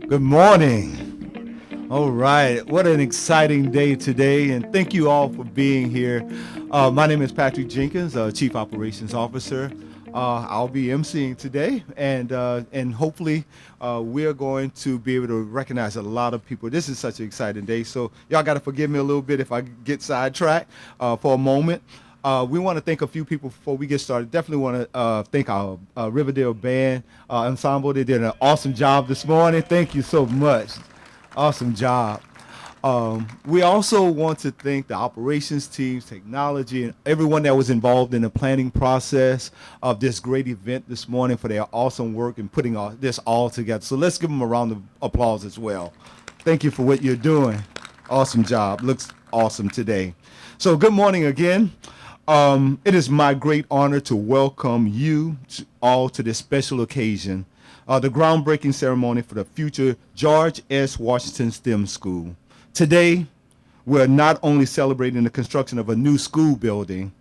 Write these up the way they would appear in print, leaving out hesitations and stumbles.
Good morning. All right, what an exciting day today, and thank you all for being here. My name is Patrick Jenkins, Chief Operations Officer. I'll be emceeing today, and hopefully we're going to be able to recognize a lot of people. This is such an exciting day, so y'all got to forgive me a little bit if I get sidetracked for a moment. We want to thank a few people before we get started. Definitely want to thank our Riverdale Band ensemble. They did an awesome job this morning. Thank you so much. Awesome job. We also want to thank the operations teams, technology, and everyone that was involved in the planning process of this great event this morning for their awesome work in putting this all together. So let's give them a round of applause as well. Thank you for what you're doing. Awesome job. Looks awesome today. So good morning again. It is my great honor to welcome you all to this special occasion, the groundbreaking ceremony for the future George S. Washington STEM School. Today, we're not only celebrating the construction of a new school building,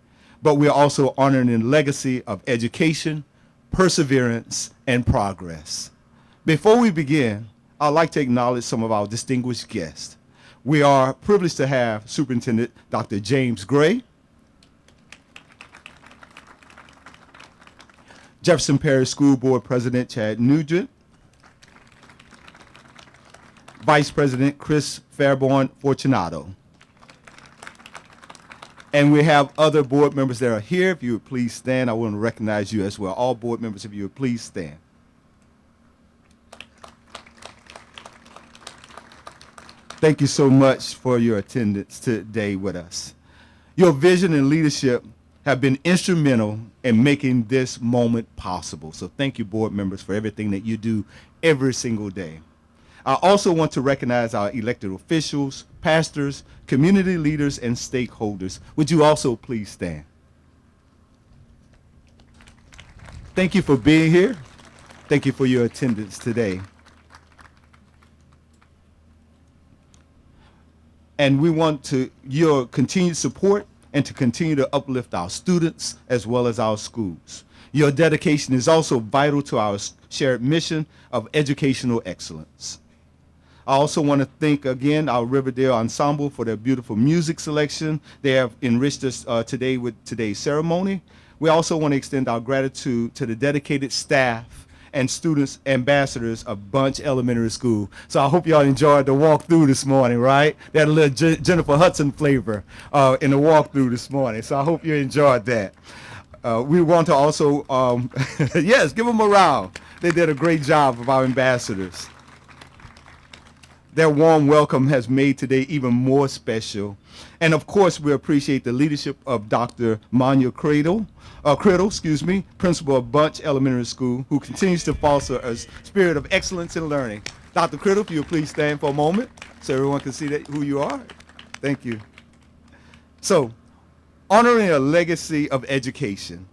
but we're also honoring the legacy of education, perseverance, and progress. Before we begin, I'd like to acknowledge some of our distinguished guests. We are privileged to have Superintendent Dr. James Gray, Jefferson Parish School Board President Chad Nugent, Vice President Chris Fairborn Fortunato. And we have other board members that are here. If you would please stand, I want to recognize you as well. All board members, if you would please stand. Thank you so much for your attendance today with us. Your vision and leadership have been instrumental in making this moment possible. So thank you, board members, for everything that you do every single day. I also want to recognize our elected officials, pastors, community leaders, and stakeholders. Would you also please stand? Thank you for being here. Thank you for your attendance today. And we want your continued support and to continue to uplift our students as well as our schools. Your dedication is also vital to our shared mission of educational excellence. I also want to thank again our Riverdale Ensemble for their beautiful music selection. They have enriched us today with today's ceremony. We also want to extend our gratitude to the dedicated staff and students ambassadors of Bunche Elementary School. So I hope y'all enjoyed the walkthrough this morning, right? They had a little Jennifer Hudson flavor in the walkthrough this morning. So I hope you enjoyed that. We want to also, yes, give them a round. They did a great job of our ambassadors. Their warm welcome has made today even more special. And of course, we appreciate the leadership of Dr. Manya Criddle, principal of Bunche Elementary School, who continues to foster a spirit of excellence in learning. Dr. Criddle, if you'll please stand for a moment so everyone can see who you are. Thank you. So, honoring a legacy of education.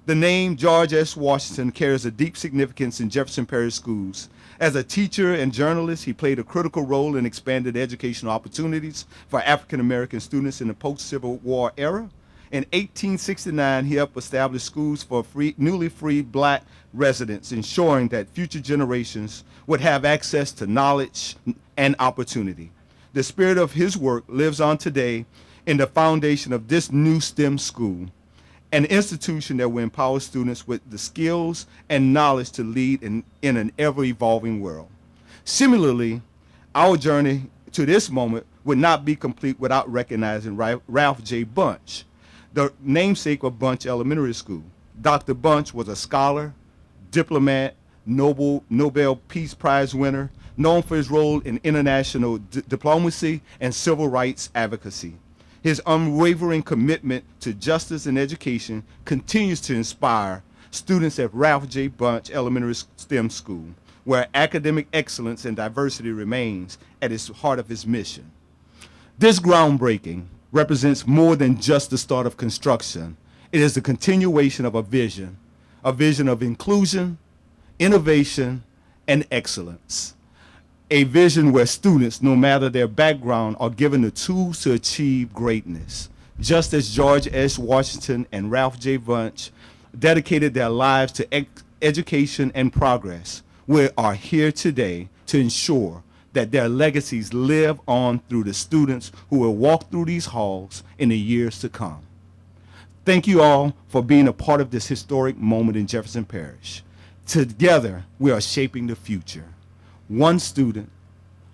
The name George S. Washington carries a deep significance in Jefferson Parish schools. As a teacher and journalist, he played a critical role in expanded educational opportunities for African American students in the post-Civil War era. In 1869, he helped establish schools for newly freed black residents, ensuring that future generations would have access to knowledge and opportunity. The spirit of his work lives on today in the foundation of this new STEM school, an institution that will empower students with the skills and knowledge to lead in an ever-evolving world. Similarly, our journey to this moment would not be complete without recognizing Ralph J. Bunche, the namesake of Bunche Elementary School. Dr. Bunche was a scholar, diplomat, Nobel Peace Prize winner, known for his role in international diplomacy and civil rights advocacy. His unwavering commitment to justice and education continues to inspire students at Ralph J. Bunche Elementary STEM School, where academic excellence and diversity remains at its heart of his mission. This groundbreaking represents more than just the start of construction. It is the continuation of a vision of inclusion, innovation, and excellence. A vision where students, no matter their background, are given the tools to achieve greatness. Just as George S. Washington and Ralph J. Bunche dedicated their lives to education and progress, we are here today to ensure that their legacies live on through the students who will walk through these halls in the years to come. Thank you all for being a part of this historic moment in Jefferson Parish. Together, we are shaping the future, one student,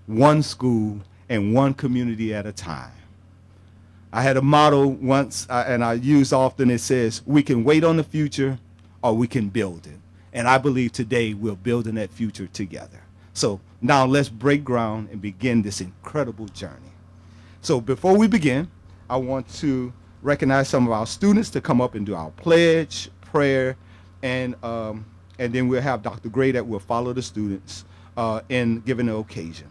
one school, and one community at a time. I had a motto once, and I use often. It says, we can wait on the future or we can build it. And I believe today we're building that future together. So now let's break ground and begin this incredible journey. So before we begin, I want to recognize some of our students to come up and do our pledge, prayer, and then we'll have Dr. Gray that will follow the students in giving the occasion.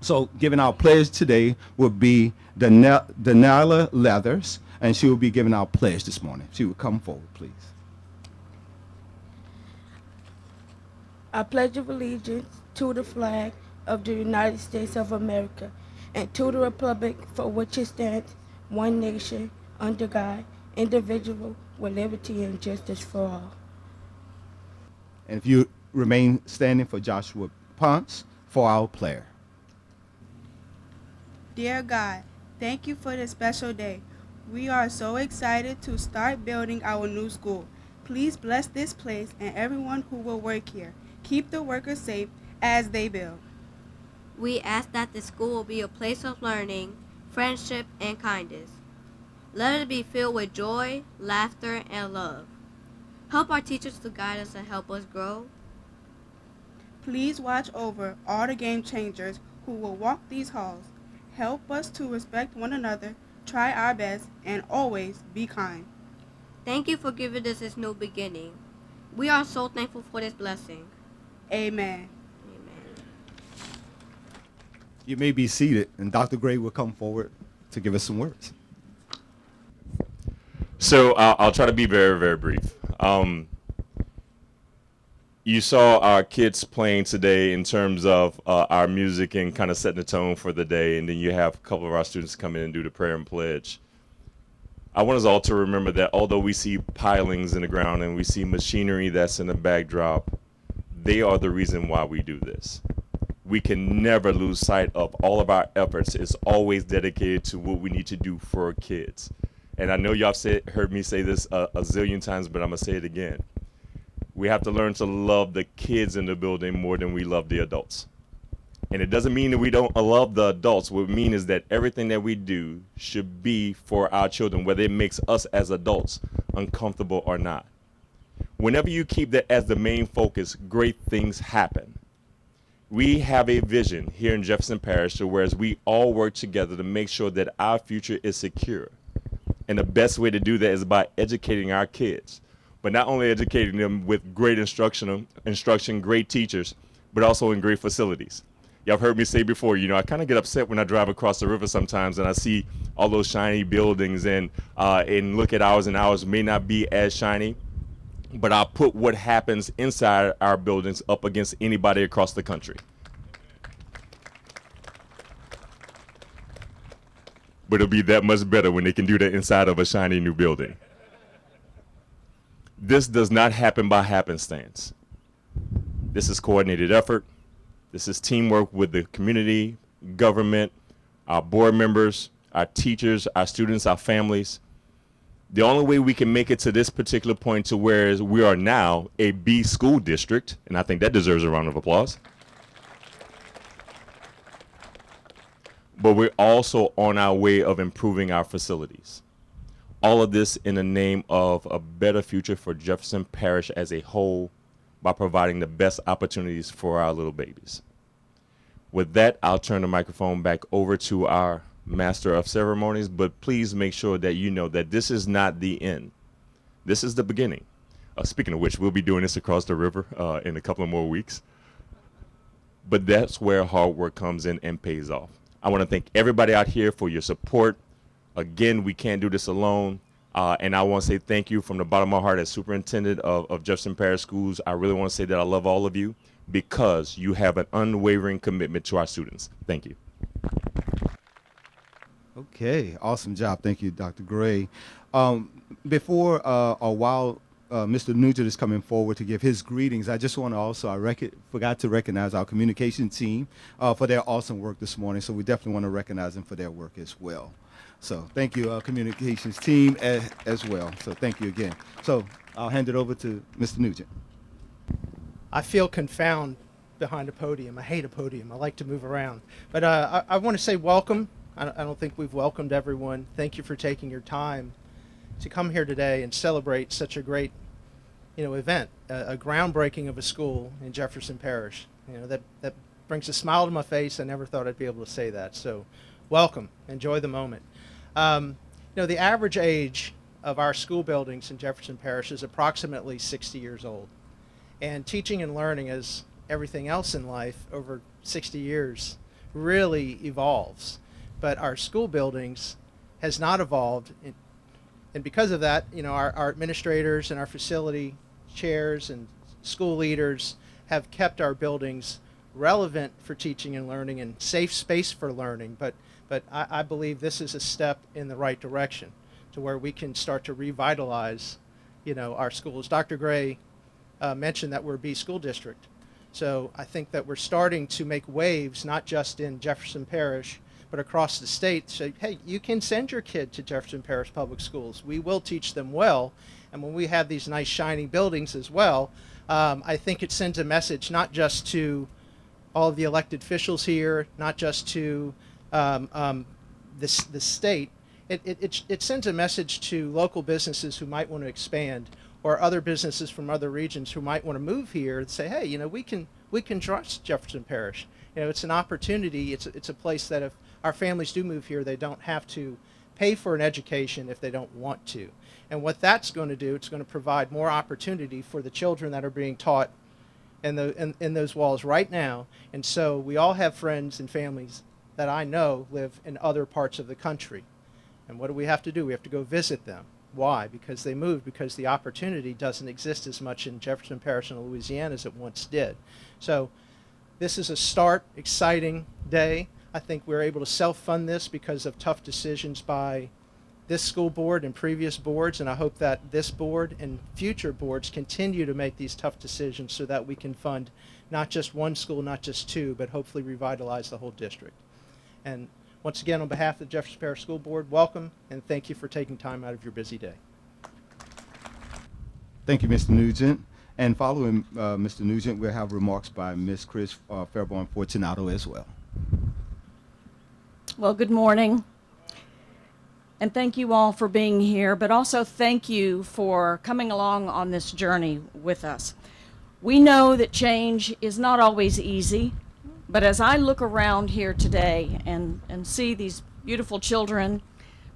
So giving our pledge today will be Daniela Leathers, and she will be giving our pledge this morning. She will come forward, please. I pledge of allegiance to the flag of the United States of America and to the republic for which it stands, one nation, under God, indivisible, with liberty and justice for all. And if you remain standing for Joshua Ponce for our prayer. Dear God, thank you for this special day. We are so excited to start building our new school. Please bless this place and everyone who will work here. Keep the workers safe as they build. We ask that the school will be a place of learning, friendship, and kindness. Let it be filled with joy, laughter, and love. Help our teachers to guide us and help us grow. Please watch over all the game changers who will walk these halls. Help us to respect one another, try our best, and always be kind. Thank you for giving us this new beginning. We are so thankful for this blessing. Amen. Amen. You may be seated, and Dr. Gray will come forward to give us some words. So I'll try to be very, very brief. You saw our kids playing today in terms of our music and kind of setting the tone for the day, and then you have a couple of our students come in and do the prayer and pledge. I want us all to remember that although we see pilings in the ground and we see machinery that's in the backdrop, they are the reason why we do this. We can never lose sight of all of our efforts. It's always dedicated to what we need to do for our kids. And I know y'all heard me say this a zillion times, but I'm going to say it again. We have to learn to love the kids in the building more than we love the adults. And it doesn't mean that we don't love the adults. What it means is that everything that we do should be for our children, whether it makes us as adults uncomfortable or not. Whenever you keep that as the main focus, great things happen. We have a vision here in Jefferson Parish, whereas we all work together to make sure that our future is secure. And the best way to do that is by educating our kids, but not only educating them with great instruction, great teachers, but also in great facilities. Y'all have heard me say before, I kind of get upset when I drive across the river sometimes and I see all those shiny buildings and look at ours, and ours may not be as shiny, but I'll put what happens inside our buildings up against anybody across the country. But it'll be that much better when they can do that inside of a shiny new building. This does not happen by happenstance. This is coordinated effort. This is teamwork with the community, government, our board members, our teachers, our students, our families. The only way we can make it to this particular point to where we are now a B school district, and I think that deserves a round of applause. But we're also on our way of improving our facilities. All of this in the name of a better future for Jefferson Parish as a whole by providing the best opportunities for our little babies. With that, I'll turn the microphone back over to our Master of Ceremonies, but please make sure that you know that this is not the end. This is the beginning. Speaking of which, we'll be doing this across the river in a couple of more weeks. But that's where hard work comes in and pays off. I want to thank everybody out here for your support. Again, we can't do this alone. And I want to say thank you from the bottom of my heart as superintendent of Jefferson Parish Schools. I really want to say that I love all of you because you have an unwavering commitment to our students. Thank you. Okay, awesome job. Thank you, Dr. Gray. Before or while Mr. Nugent is coming forward to give his greetings, I just want to also, forgot to recognize our communication team for their awesome work this morning. So we definitely want to recognize them for their work as well. So thank you, communications team as well. So thank you again. So I'll hand it over to Mr. Nugent. I feel confound behind a podium. I hate a podium. I like to move around. But I want to say welcome. I don't think we've welcomed everyone. Thank you for taking your time to come here today and celebrate such a great, event, a groundbreaking of a school in Jefferson Parish. That brings a smile to my face. I never thought I'd be able to say that. So welcome. Enjoy the moment. The average age of our school buildings in Jefferson Parish is approximately 60 years old. And teaching and learning, as everything else in life, over 60 years really evolves. But our school buildings has not evolved. And because of that, our administrators and our facility chairs and school leaders have kept our buildings relevant for teaching and learning and safe space for learning. But I believe this is a step in the right direction to where we can start to revitalize, our schools. Dr. Gray mentioned that we're a B school district. So I think that we're starting to make waves, not just in Jefferson Parish, but across the state. So, hey, you can send your kid to Jefferson Parish Public Schools. We will teach them well. And when we have these nice shining buildings as well, I think it sends a message not just to all of the elected officials here, not just to the state. It sends a message to local businesses who might want to expand, or other businesses from other regions who might want to move here and say, hey, we can trust Jefferson Parish. It's an opportunity. It's a place that if our families do move here, they don't have to pay for an education if they don't want to. And what that's going to do, it's going to provide more opportunity for the children that are being taught in those walls right now. And so we all have friends and families that I know live in other parts of the country. And what do we have to do? We have to go visit them. Why? Because they moved, because the opportunity doesn't exist as much in Jefferson Parish in Louisiana as it once did. So this is a start, exciting day. I think we're able to self-fund this because of tough decisions by this school board and previous boards, and I hope that this board and future boards continue to make these tough decisions so that we can fund not just one school, not just two, but hopefully revitalize the whole district. And once again, on behalf of the Jefferson Parish School Board, welcome, and thank you for taking time out of your busy day. Thank you, Mr. Nugent. And following Mr. Nugent, we'll have remarks by Ms. Chris Fairborn Fortunato as well. Well, good morning. And thank you all for being here, but also thank you for coming along on this journey with us. We know that change is not always easy, but as I look around here today and see these beautiful children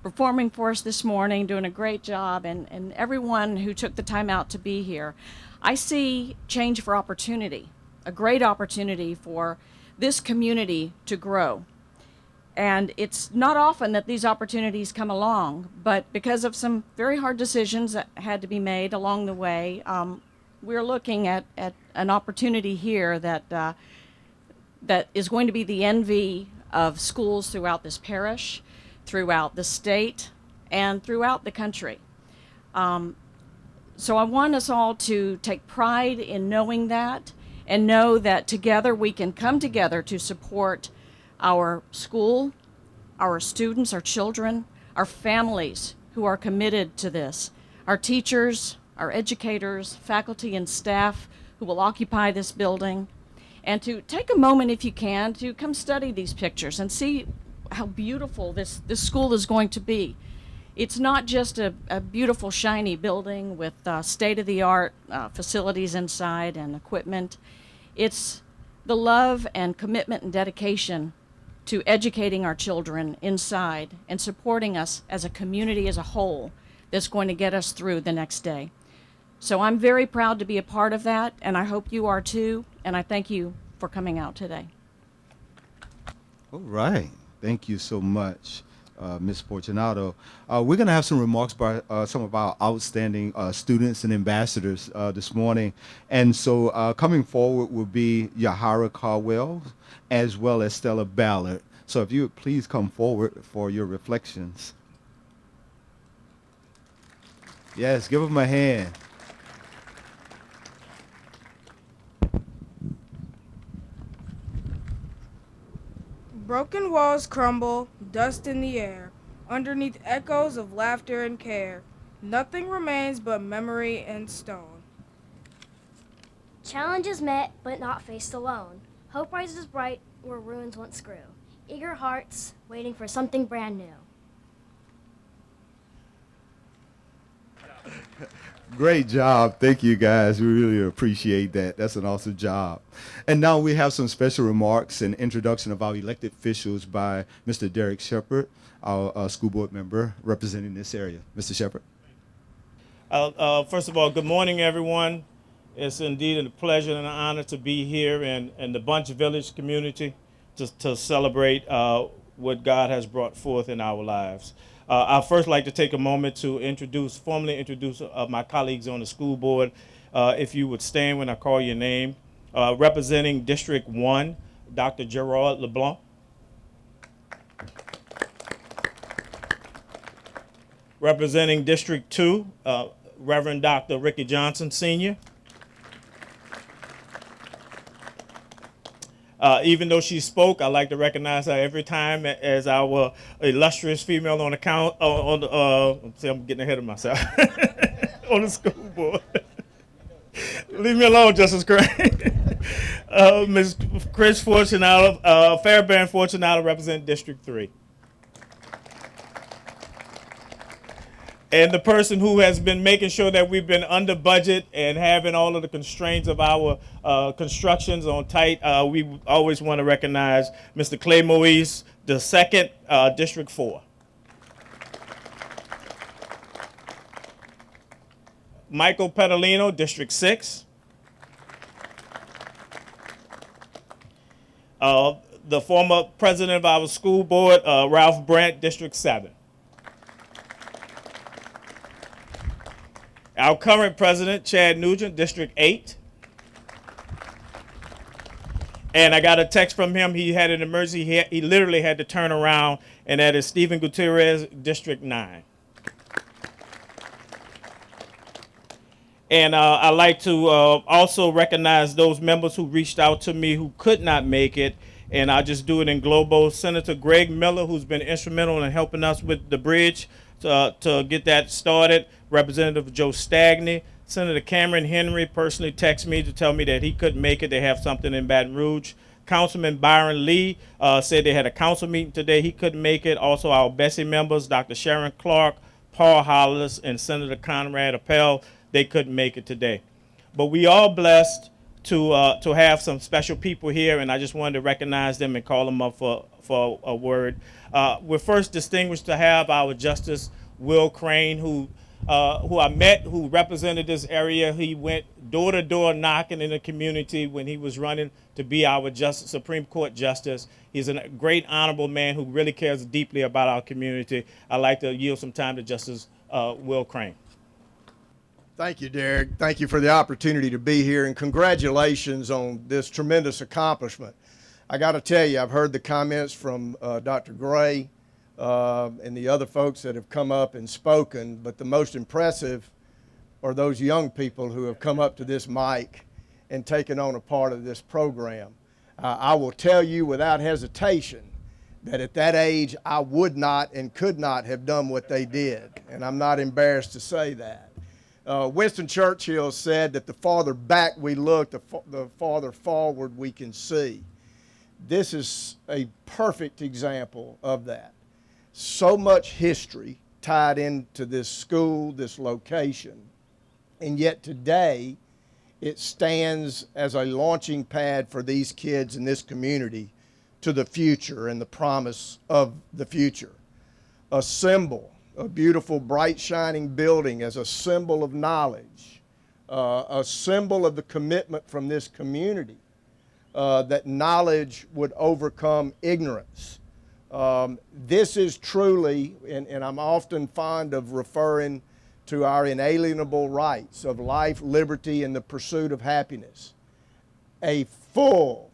performing for us this morning, doing a great job, and everyone who took the time out to be here, I see change for opportunity, a great opportunity for this community to grow. And it's not often that these opportunities come along, but because of some very hard decisions that had to be made along the way, we're looking at an opportunity here that is going to be the envy of schools throughout this parish, throughout the state, and throughout the country. So I want us all to take pride in knowing that, and know that together we can come together to support our school, our students, our children, our families who are committed to this, our teachers, our educators, faculty, and staff who will occupy this building, and to take a moment, if you can, to come study these pictures and see how beautiful this school is going to be. It's not just a beautiful, shiny building with state-of-the-art facilities inside and equipment. It's the love and commitment and dedication to educating our children inside and supporting us as a community as a whole that's going to get us through the next day. So I'm very proud to be a part of that, and I hope you are too, and I thank you for coming out today. All right. Thank you so much, Ms. Fortunato. We're going to have some remarks by some of our outstanding students and ambassadors this morning. And so coming forward will be Yahara Caldwell, as well as Stella Ballard. So if you would please come forward for your reflections. Yes, give them a hand. Broken walls crumble, dust in the air, underneath echoes of laughter and care. Nothing remains but memory and stone. Challenges met, but not faced alone. Hope rises bright where ruins once grew. Eager hearts waiting for something brand new. Great job. Thank you, guys. We really appreciate that. That's an awesome job. And now we have some special remarks and introduction of our elected officials by Mr. Derek Shepard, our school board member representing this area. Mr. Shepard. First of all, good morning, everyone. It's indeed a pleasure and an honor to be here in the Bunche Village community to celebrate what God has brought forth in our lives. I'd first like to take a moment to formally introduce my colleagues on the school board. If you would stand when I call your name. Representing District 1, Dr. Gerard LeBlanc. Representing District 2, Reverend Dr. Ricky Johnson, Sr. Even though she spoke, I like to recognize her every time as our illustrious female on the count. See, I'm getting ahead of myself on the school board. Leave me alone, Justice Craig. Ms. Chris Fortunato, Fairbairn Fortunato, represent District 3. And the person who has been making sure that we've been under budget and having all of the constraints of our constructions on tight, we always want to recognize Mr. Clay Moise, the second, District 4. Michael Pedalino, District 6. The former president of our school board, Ralph Brandt, District 7. Our current president, Chad Nugent, District 8. And I got a text from him. He had an emergency. He literally had to turn around, and that is Stephen Gutierrez, District 9. And I'd like to also recognize those members who reached out to me who could not make it. And I'll just do it in global. Senator Greg Miller, who's been instrumental in helping us with the bridge to get that started. Representative Joe Stagney. Senator Cameron Henry personally texted me to tell me that he couldn't make it. They have something in Baton Rouge. Councilman Byron Lee said they had a council meeting today. He couldn't make it. Also, our Bessie members, Dr. Sharon Clark, Paul Hollis, and Senator Conrad Appel, they couldn't make it today. But we are blessed to have some special people here, and I just wanted to recognize them and call them up for a word. We're first distinguished to have our Justice Will Crane, who I met, who represented this area. He went door to door knocking in the community when he was running to be our Supreme Court Justice. He's a great, honorable man who really cares deeply about our community. I'd like to yield some time to Justice Will Crane. Thank you, Derek. Thank you for the opportunity to be here, and congratulations on this tremendous accomplishment. I got to tell you, I've heard the comments from Dr. Gray and the other folks that have come up and spoken, but the most impressive are those young people who have come up to this mic and taken on a part of this program. I will tell you without hesitation that at that age I would not and could not have done what they did, and I'm not embarrassed to say that. Winston Churchill said that the farther back we look, the farther forward we can see. This is a perfect example of that. So much history tied into this school, this location, and yet today it stands as a launching pad for these kids in this community to the future and the promise of the future. A symbol, a beautiful, bright, shining building as a symbol of knowledge, a symbol of the commitment from this community that knowledge would overcome ignorance. This is truly, and I'm often fond of referring to our inalienable rights of life, liberty, and the pursuit of happiness. A full,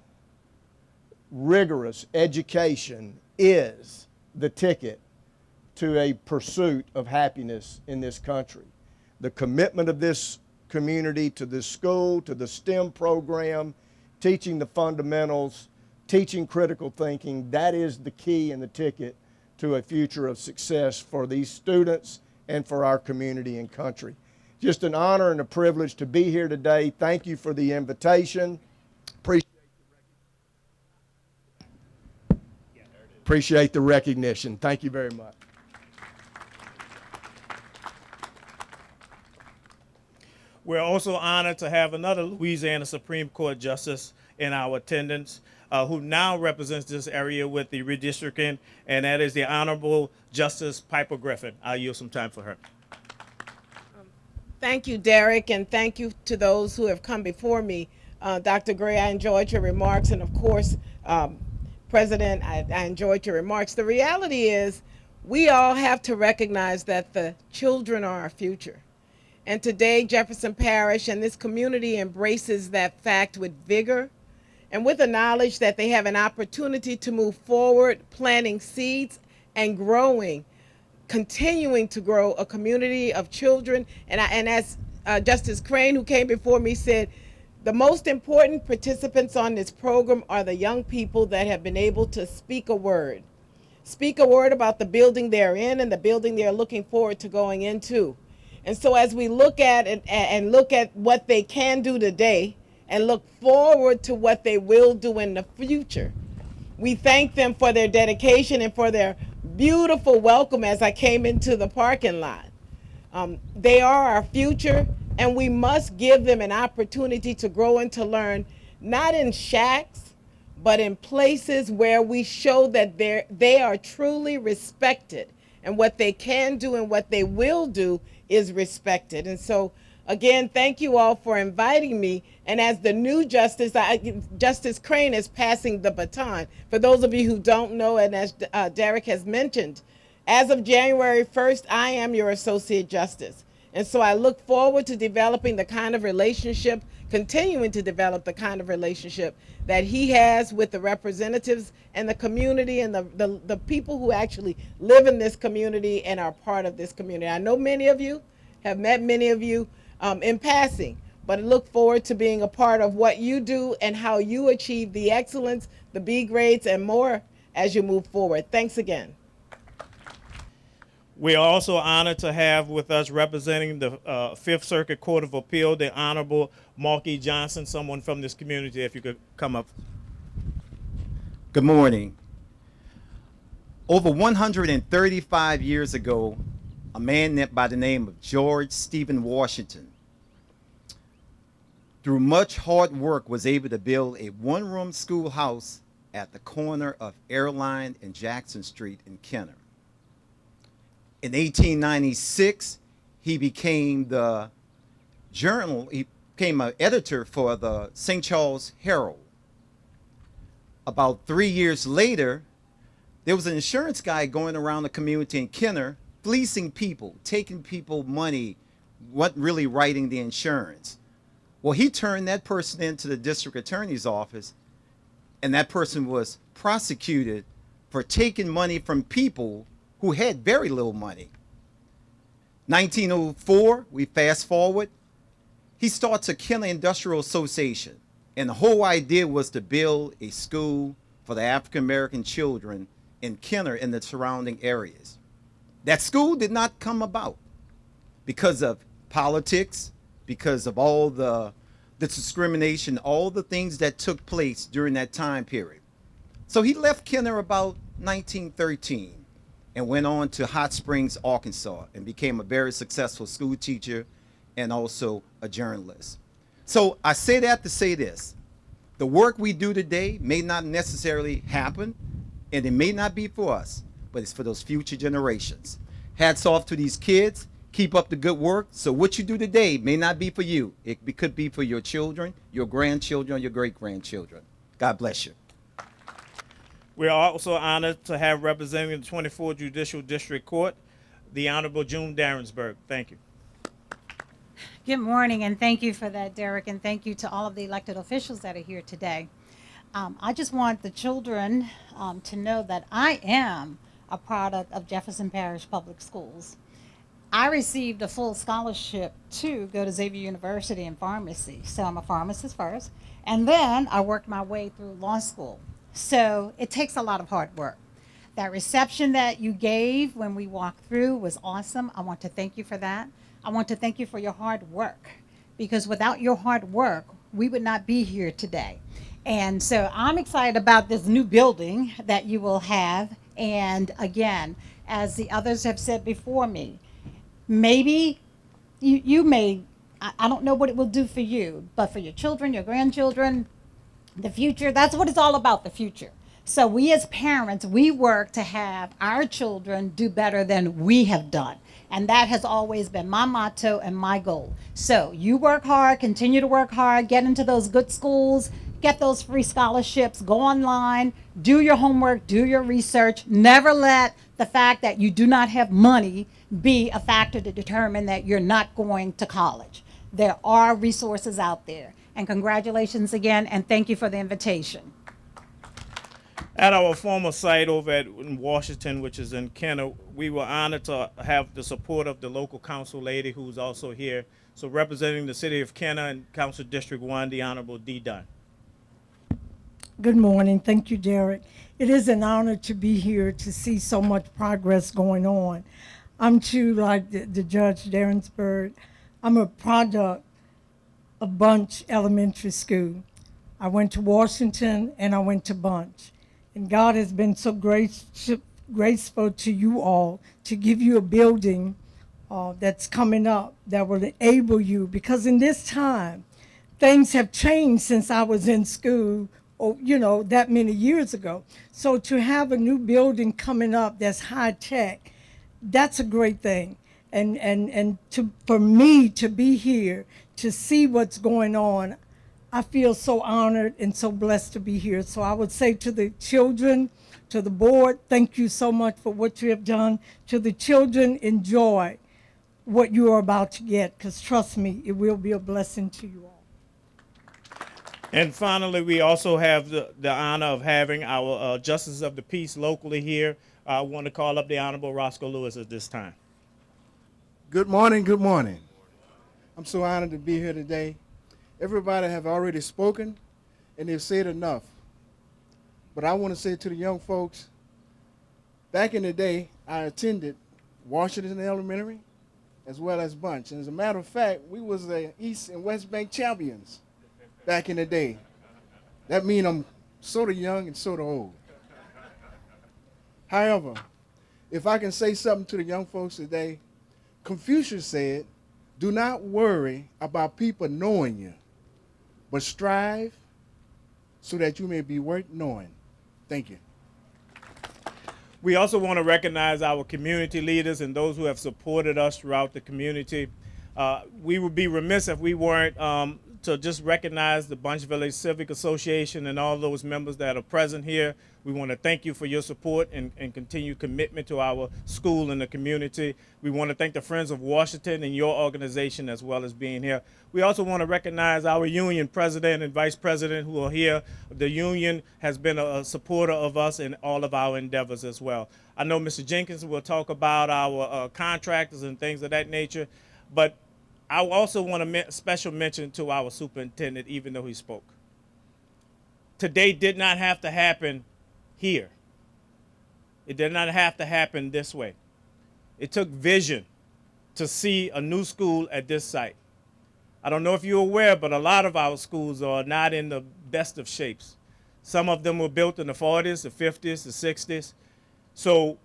rigorous education is the ticket to a pursuit of happiness in this country. The commitment of this community to this school, to the STEM program, teaching the fundamentals teaching critical thinking. That is the key and the ticket to a future of success for these students and for our community and country. Just an honor and a privilege to be here today. Thank you for the invitation. Appreciate the recognition. Thank you very much. We're also honored to have another Louisiana Supreme Court Justice in our attendance, who now represents this area with the redistricting, and that is the Honorable Justice Piper Griffin. I'll yield some time for her. Thank you, Derek, and thank you to those who have come before me. Dr. Gray, I enjoyed your remarks, and of course, President, I enjoyed your remarks. The reality is we all have to recognize that the children are our future. And today, Jefferson Parish and this community embraces that fact with vigor and with the knowledge that they have an opportunity to move forward, planting seeds and growing, continuing to grow a community of children. And as Justice Crane, who came before me, said, the most important participants on this program are the young people that have been able to speak a word about the building they're in and the building they're looking forward to going into. And so as we look at it and look at what they can do today and look forward to what they will do in the future, we thank them for their dedication and for their beautiful welcome as I came into the parking lot. They are our future, and we must give them an opportunity to grow and to learn, not in shacks, but in places where we show that they are truly respected, and what they can do and what they will do is respected. And so, again, thank you all for inviting me. And as the new justice, Justice Crane is passing the baton. For those of you who don't know, and as Derek has mentioned, as of January 1st, I am your Associate Justice. And so I look forward to developing the kind of relationship, continuing to develop the kind of relationship that he has with the representatives and the community and the people who actually live in this community and are part of this community. I know many of you, have met many of you in passing, but I look forward to being a part of what you do and how you achieve the excellence, the B grades, and more as you move forward. Thanks again. We are also honored to have with us representing the Fifth Circuit Court of Appeal, the Honorable Marky Johnson, someone from this community, if you could come up. Good morning. Over 135 years ago, a man by the name of George Stephen Washington, through much hard work, was able to build a one-room schoolhouse at the corner of Airline and Jackson Street in Kenner. In 1896, he became an editor for the St. Charles Herald. About 3 years later, there was an insurance guy going around the community in Kenner, fleecing people, taking people money, wasn't really writing the insurance. Well, he turned that person into the district attorney's office, and that person was prosecuted for taking money from people who had very little money. 1904, we fast forward, he starts a Kenner Industrial Association, and the whole idea was to build a school for the African American children in Kenner and the surrounding areas. That school did not come about because of politics, because of all the discrimination, all the things that took place during that time period. So he left Kenner about 1913 and went on to Hot Springs, Arkansas, and became a very successful school teacher and also a journalist. So I say that to say this: the work we do today may not necessarily happen, and it may not be for us, but it's for those future generations. Hats off to these kids. Keep up the good work. So what you do today may not be for you. It could be for your children, your grandchildren, your great-grandchildren. God bless you. We are also honored to have representing the 24th Judicial District Court, the Honorable June Darrensburg. Thank you. Good morning, and thank you for that, Derek, and thank you to all of the elected officials that are here today. I just want the children to know that I am a product of Jefferson Parish Public Schools. I received a full scholarship to go to Xavier University in pharmacy, so I'm a pharmacist first, and then I worked my way through law school. So it takes a lot of hard work. That reception that you gave when we walked through was awesome. I want to thank you for that. I want to thank you for your hard work, because without your hard work, we would not be here today. And so I'm excited about this new building that you will have. And again, as the others have said before me, maybe you may, I don't know what it will do for you, but for your children, your grandchildren, the future, that's what it's all about, the future. So we as parents, we work to have our children do better than we have done. And that has always been my motto and my goal. So you work hard, continue to work hard, get into those good schools, get those free scholarships, go online, do your homework, do your research. Never let the fact that you do not have money be a factor to determine that you're not going to college. There are resources out there. And congratulations again, and thank you for the invitation. At our former site over in Washington, which is in Kenner, we were honored to have the support of the local council lady who's also here. So representing the city of Kenner and Council District 1, the Honorable Dee Dunn. Good morning. Thank you, Derek. It is an honor to be here to see so much progress going on. I'm too, like the Judge Darrensburg, I'm a product of Bunche Elementary School. I went to Washington and I went to Bunche. And God has been so graceful to you all to give you a building that's coming up that will enable you, because in this time, things have changed since I was in school, that many years ago. So to have a new building coming up that's high tech, that's a great thing. And for me to be here, to see what's going on, I feel so honored and so blessed to be here. So I would say to the children, to the board, thank you so much for what you have done. To the children, enjoy what you are about to get, because trust me, it will be a blessing to you all. And finally, we also have the honor of having our Justice of the Peace locally here. I want to call up the Honorable Roscoe Lewis at this time. Good morning, good morning. I'm so honored to be here today. Everybody have already spoken, and they've said enough. But I want to say to the young folks, back in the day, I attended Washington Elementary as well as Bunche. And as a matter of fact, we was the East and West Bank champions back in the day. That means I'm sort of young and sort of old. However, if I can say something to the young folks today, Confucius said, do not worry about people knowing you, but strive so that you may be worth knowing. Thank you. We also want to recognize our community leaders and those who have supported us throughout the community. We would be remiss if we weren't to just recognize the Bunche Village Civic Association and all those members that are present here. We want to thank you for your support and continued commitment to our school and the community. We want to thank the Friends of Washington and your organization as well as being here. We also want to recognize our union president and vice president who are here. The union has been a supporter of us in all of our endeavors as well. I know Mr. Jenkins will talk about our contractors and things of that nature, but I also want to special mention to our superintendent, even though he spoke. Today did not have to happen here. It did not have to happen this way. It took vision to see a new school at this site. I don't know if you're aware, but a lot of our schools are not in the best of shapes. Some of them were built in the 40s, the 50s, the 60s. So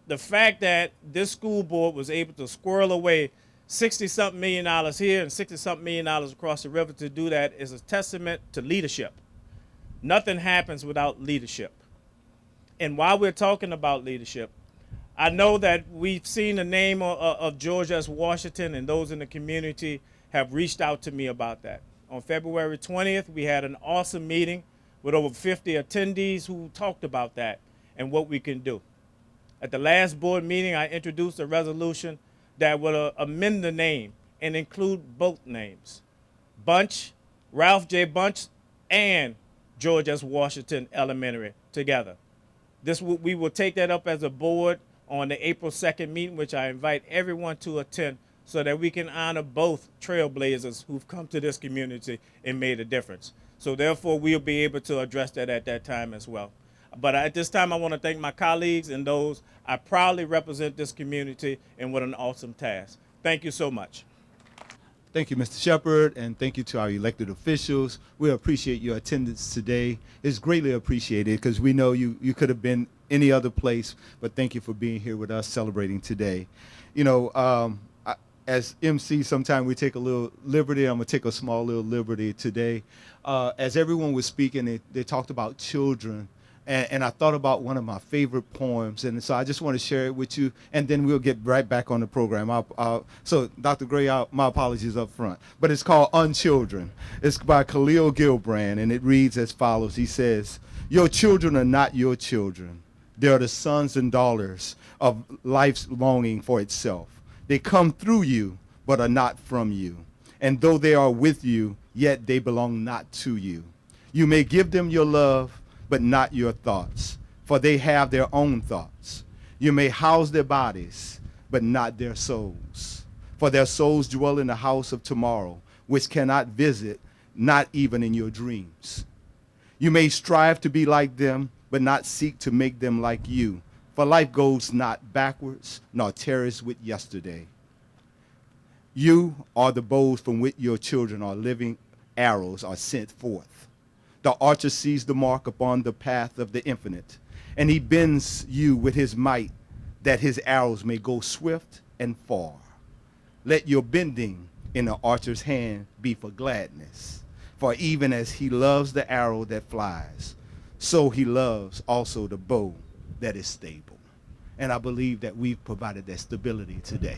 the fact that this school board was able to squirrel away $60-something million here and $60-something million across the river to do that is a testament to leadership. Nothing happens without leadership. And while we're talking about leadership, I know that we've seen the name of George S. Washington, and those in the community have reached out to me about that. On February 20th, we had an awesome meeting with over 50 attendees who talked about that and what we can do. At the last board meeting, I introduced a resolution that would amend the name and include both names, Bunche, Ralph J. Bunche, and George S. Washington Elementary together. We will take that up as a board on the April 2nd meeting, which I invite everyone to attend so that we can honor both trailblazers who've come to this community and made a difference. So therefore, we'll be able to address that at that time as well. But at this time, I want to thank my colleagues and those I proudly represent this community, and what an awesome task. Thank you so much. Thank you, Mr. Shepard, and thank you to our elected officials. We appreciate your attendance today. It's greatly appreciated because we know you could have been any other place, but thank you for being here with us celebrating today. You know, as MC, sometimes we take a little liberty. I'm going to take a small little liberty today. As everyone was speaking, they talked about children. And I thought about one of my favorite poems, and so I just want to share it with you, and then we'll get right back on the program. So, Dr. Gray, my apologies up front, but it's called Unchildren. It's by Khalil Gilbrand, and it reads as follows. He says, "Your children are not your children. They are the sons and daughters of life's longing for itself. They come through you, but are not from you. And though they are with you, yet they belong not to you. You may give them your love, but not your thoughts, for they have their own thoughts. You may house their bodies, but not their souls, for their souls dwell in the house of tomorrow, which cannot visit, not even in your dreams. You may strive to be like them, but not seek to make them like you, for life goes not backwards, nor tarries with yesterday. You are the bows from which your children are living arrows are sent forth. The archer sees the mark upon the path of the infinite, and he bends you with his might, that his arrows may go swift and far. Let your bending in the archer's hand be for gladness, for even as he loves the arrow that flies, so he loves also the bow that is stable." And I believe that we've provided that stability today.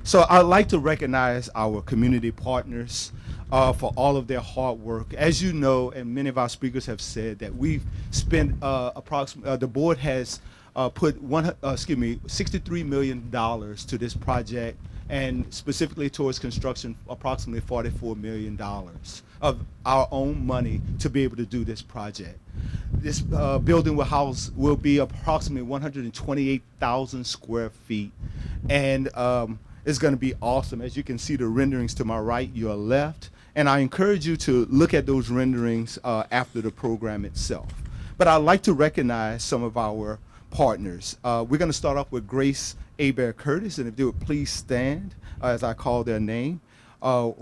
So I'd like to recognize our community partners for all of their hard work. As you know, and many of our speakers have said, that we've spent approximately, the board has put $63 million to this project, and specifically towards construction, approximately $44 million of our own money to be able to do this project. This building will be approximately 128,000 square feet, and it's going to be awesome. As you can see the renderings to my right, your left, and I encourage you to look at those renderings after the program itself. But I'd like to recognize some of our partners. We're going to start off with Grace Abear Curtis, and if they would please stand as I call their name. We're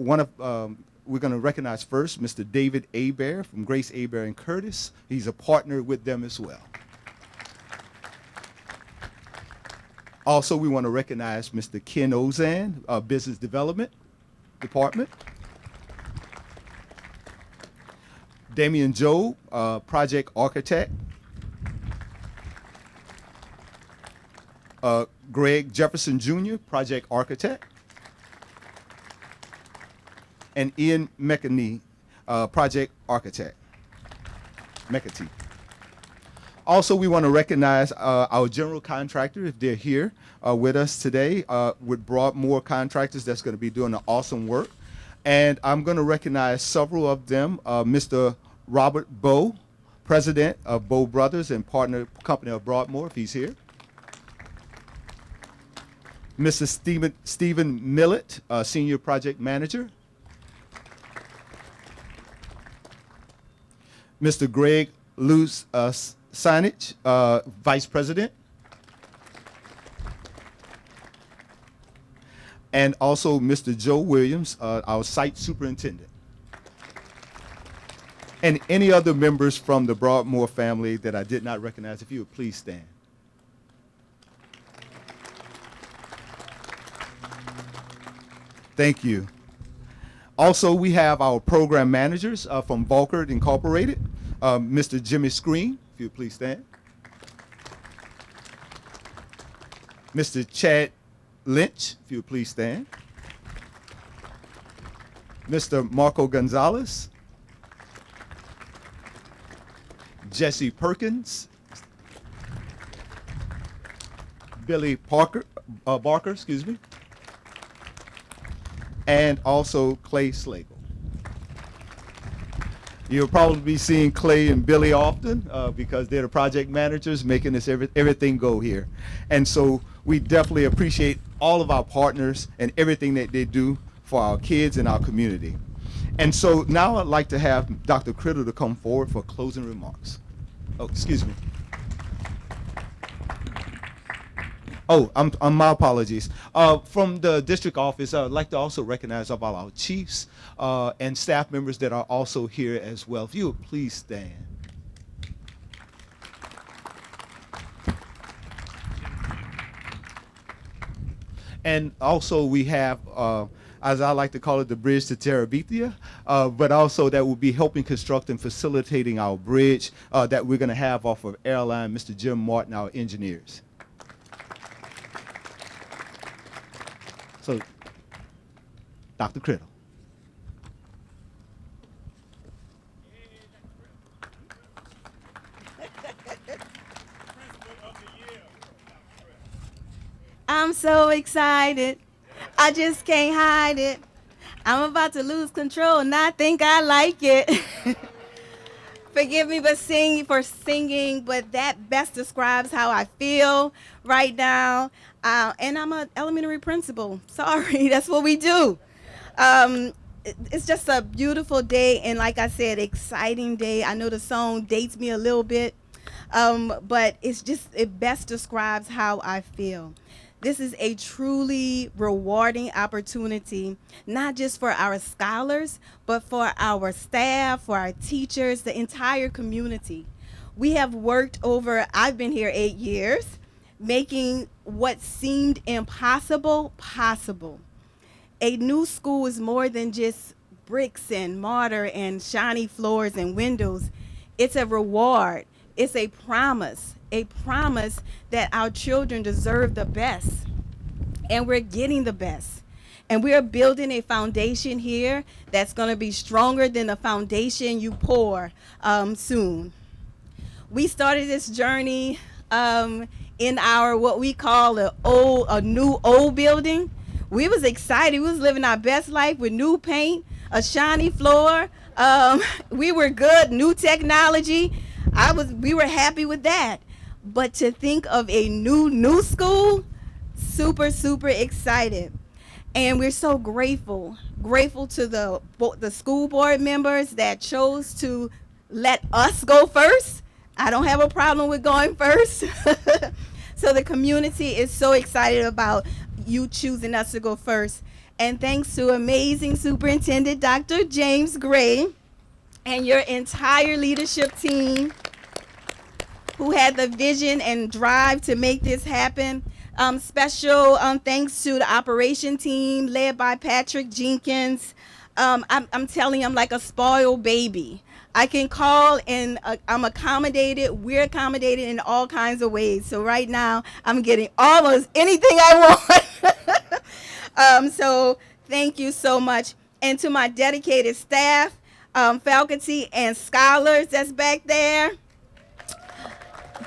going to recognize first Mr. David Abear from Grace Abear and Curtis. He's a partner with them as well. Also, we want to recognize Mr. Ken Ozan, Business Development Department. Damian Joe, Project Architect. Greg Jefferson Jr., Project Architect. And Ian McAnee, Project Architect. McAtee. Also, we want to recognize our general contractor, if they're here with us today, with Broadmoor Contractors, that's going to be doing the awesome work. And I'm going to recognize several of them. Mr. Robert Bowe, President of Bowe Brothers and partner company of Broadmoor, if he's here. Mr. Stephen Millett, Senior Project Manager. Mr. Greg Luce Signage, Vice President. And also Mr. Joe Williams, our Site Superintendent. And any other members from the Broadmoor family that I did not recognize, if you would please stand. Thank you. Also, we have our program managers from Volkert Incorporated, Mr. Jimmy Screen, if you would please stand. Mr. Chad Lynch, if you would please stand. Mr. Marco Gonzalez. Jesse Perkins. Billy Barker, and also Clay Slagle. You'll probably be seeing Clay and Billy often because they're the project managers making this everything go here. And so we definitely appreciate all of our partners and everything that they do for our kids and our community. And so now I'd like to have Dr. Criddle to come forward for closing remarks. Oh, excuse me. Oh, my apologies. From the district office, I'd like to also recognize all our chiefs and staff members that are also here as well. If you would please stand. And also we have, as I like to call it, the bridge to Terabithia, but also that will be helping construct and facilitating our bridge that we're going to have off of Airline, Mr. Jim Martin, our engineers. So, Dr. Criddle. I'm so excited. I just can't hide it. I'm about to lose control and I think I like it. Forgive me for singing, but that best describes how I feel right now. And I'm an elementary principal. Sorry, that's what we do. It's just a beautiful day, and like I said, exciting day. I know the song dates me a little bit, but it best describes how I feel. This is a truly rewarding opportunity, not just for our scholars, but for our staff, for our teachers, the entire community. We have worked I've been here 8 years, making what seemed impossible possible. A new school is more than just bricks and mortar and shiny floors and windows. It's a reward. It's a promise that our children deserve the best, and we're getting the best. And we are building a foundation here that's going to be stronger than the foundation you pour soon. We started this journey in our what we call a new old building. We was excited. We was living our best life with new paint, a shiny floor. We were good, new technology. We were happy with that. But to think of a new school, super, super excited. And we're so grateful to the school board members that chose to let us go first. I don't have a problem with going first. So the community is so excited about you choosing us to go first. And thanks to amazing Superintendent Dr. James Gray and your entire leadership team who had the vision and drive to make this happen. Special thanks to the operation team led by Patrick Jenkins. I'm telling you, I'm like a spoiled baby. I can call and I'm accommodated. We're accommodated in all kinds of ways. So right now, I'm getting almost anything I want. So thank you so much. And to my dedicated staff, faculty, and scholars that's back there.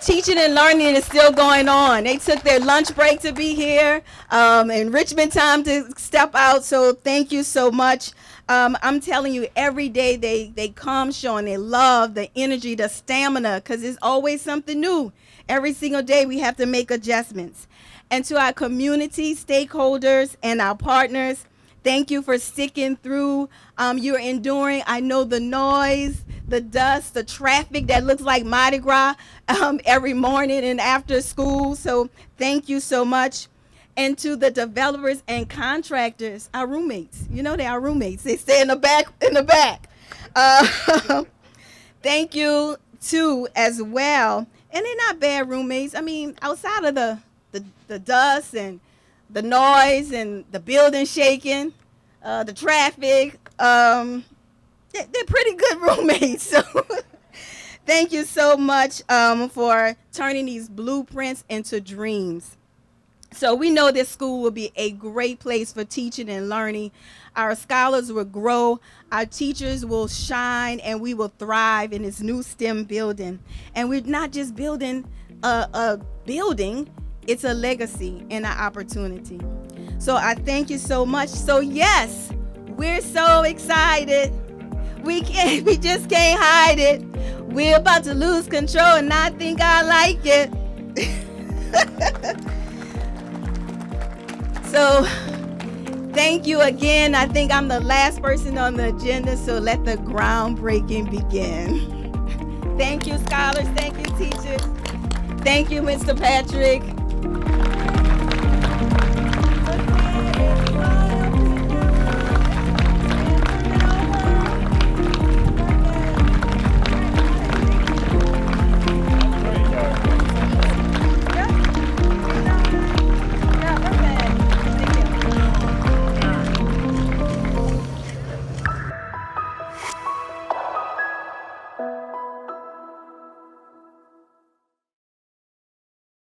Teaching and learning is still going on. They took their lunch break to be here, enrichment time to step out. So thank you so much. I'm telling you, every day they come showing their love, the energy, the stamina, because it's always something new. Every single day we have to make adjustments. And to our community stakeholders and our partners, thank you for sticking through. You're enduring, I know, the noise, the dust, the traffic that looks like Mardi Gras every morning and after school. So thank you so much. And to the developers and contractors, our roommates. You know, they are roommates. They stay in the back. Thank you, too, as well. And they're not bad roommates. I mean, outside of the dust and the noise and the building shaking, the traffic, they're pretty good roommates. So thank you so much for turning these blueprints into dreams. So we know this school will be a great place for teaching and learning. Our scholars will grow, our teachers will shine, and we will thrive in this new STEM building. And we're not just building a building, it's a legacy and an opportunity. So I thank you so much. So yes, we're so excited. We just can't hide it. We're about to lose control, and I think I like it. So, thank you again. I think I'm the last person on the agenda, so let the groundbreaking begin. Thank you, scholars. Thank you, teachers. Thank you, Mr. Patrick.